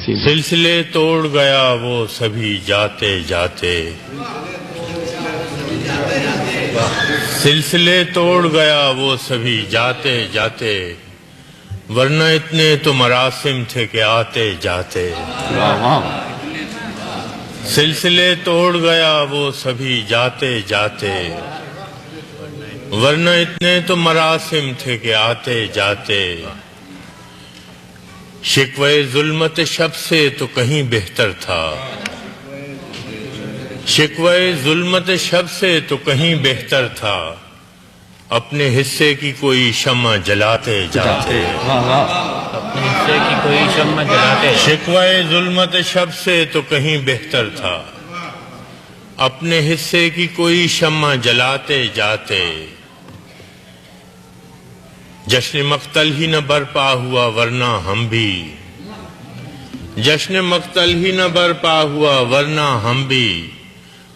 سلسلے توڑ گیا وہ سبھی جاتے جاتے، سلسلے توڑ گیا وہ سبھی جاتے جاتے، ورنہ اتنے تو مراسم تھے کہ آتے جاتے۔ سلسلے توڑ گیا وہ سبھی جاتے جاتے، ورنہ اتنے تو مراسم تھے کہ آتے جاتے۔ شکوے ظلمت شب سے تو کہیں بہتر تھا، شکوے ظلمت شب سے تو کہیں بہتر تھا، اپنے حصے کی کوئی شمع جلاتے جاتے، اپنے حصے کی کوئی شمع جلاتے۔ شکوے ظلمت شب سے تو کہیں بہتر تھا، اپنے حصے کی کوئی شمع جلاتے جاتے۔ جشن مقتل ہی نہ برپا ہوا ورنہ ہم بھی، جشن مقتل ہی نہ برپا ہوا ورنہ ہم بھی،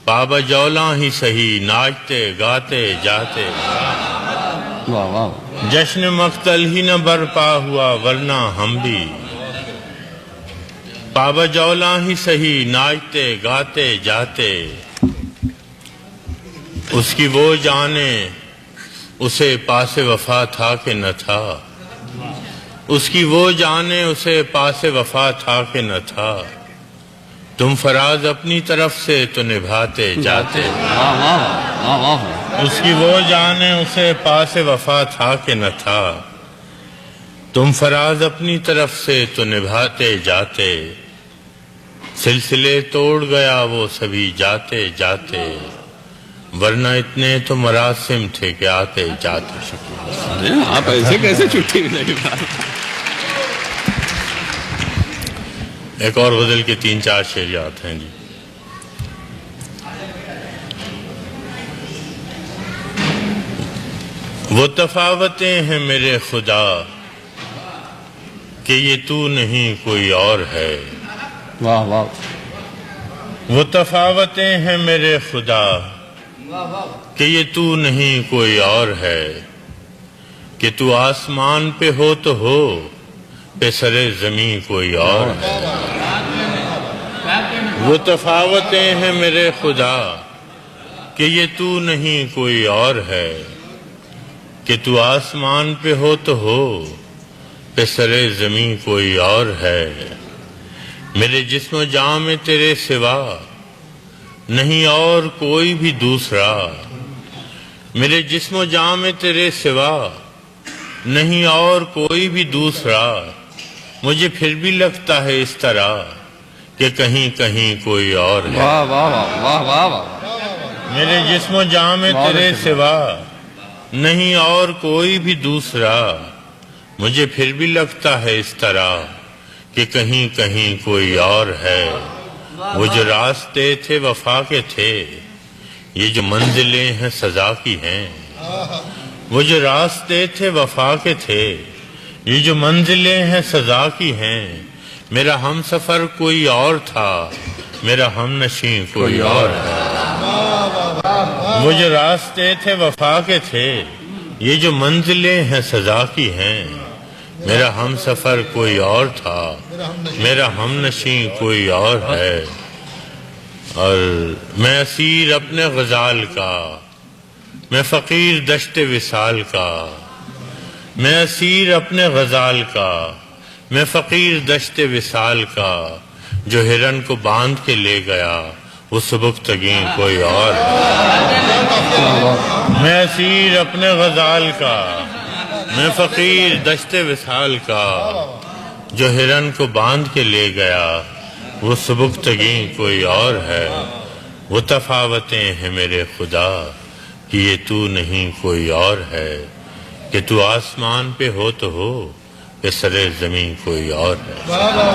پابا جولاں ہی سہی ناچتے گاتے جاتے۔ جشن مقتل ہی نہ برپا ہوا ورنہ ہم بھی، پابا جولاں ہی سہی ناچتے گاتے جاتے۔ اس کی وہ جانے اسے پاس وفا تھا کہ نہ تھا، اس کی وہ جانے اسے پاس وفا تھا کہ نہ تھا، تم فراز اپنی طرف سے تو نبھاتے جاتے۔ اس کی وہ جانے اسے پاس وفا تھا کہ نہ تھا، تم فراز اپنی طرف سے تو نبھاتے جاتے۔ سلسلے توڑ گیا وہ سبھی جاتے جاتے، ورنہ اتنے تو مراسم تھے کہ آتے جاتے۔ آپ ایسے کیسے چھٹی ملے؟ ایک اور غزل کے 3-4 شعر یاد ہیں جی۔ وہ تفاوتیں ہیں میرے خدا کہ یہ تو نہیں کوئی اور ہے، واہ واہ۔ وہ تفاوتیں ہیں میرے خدا کہ یہ تو نہیں کوئی اور ہے، کہ تو آسمان پہ ہو تو ہو، پہ سرے زمین کوئی اور ہے۔ وہ تفاوتیں ہیں میرے خدا کہ یہ تو نہیں کوئی اور ہے، کہ تو آسمان پہ ہو تو ہو، پہ سرے زمین کوئی اور ہے۔ میرے جسم و جاں میں تیرے سوا نہیں اور کوئی بھی دوسرا، میرے جسم و جاں میں تیرے سوا نہیں اور کوئی بھی دوسرا، مجھے پھر بھی لگتا ہے اس طرح کہ کہیں کہیں کوئی اور ہے۔ واہ واہ واہ واہ واہ۔ میرے جسم و جاں میں تیرے سوا نہیں اور کوئی بھی دوسرا، مجھے پھر بھی لگتا ہے اس طرح کہ کہیں کہیں کوئی اور ہے۔ وہ جو راستے تھے وفا کے تھے، یہ جو منزلیں ہیں سزا کی ہیں۔ وہ جو راستے تھے وفا کے تھے، یہ جو منزلیں ہیں سزا کی ہیں۔ میرا ہم سفر کوئی اور تھا، میرا ہم نشیں کوئی اور ہے۔ وہ جو راستے تھے وفا کے تھے، یہ جو منزلیں ہیں سزا کی ہیں۔ میرا ہم سفر کوئی اور تھا، میرا ہم نشیں کوئی اور ہے۔ اور میں اسیر اپنے غزال کا، میں فقیر دشت وصال کا، میں اسیر اپنے غزال کا، میں فقیر دشت وصال کا، جو ہرن کو باندھ کے لے گیا وہ سبکتگیں کوئی اور ہے۔ میں اسیر اپنے غزال کا، میں فقیر دشت وصال کا، جو ہرن کو باندھ کے لے گیا وہ سبکتگیں کوئی اور ہے۔ وہ تفاوتیں ہیں میرے خدا کہ یہ تو نہیں کوئی اور ہے، کہ تو آسمان پہ ہو تو ہو، کہ سرے زمین کوئی اور ہے۔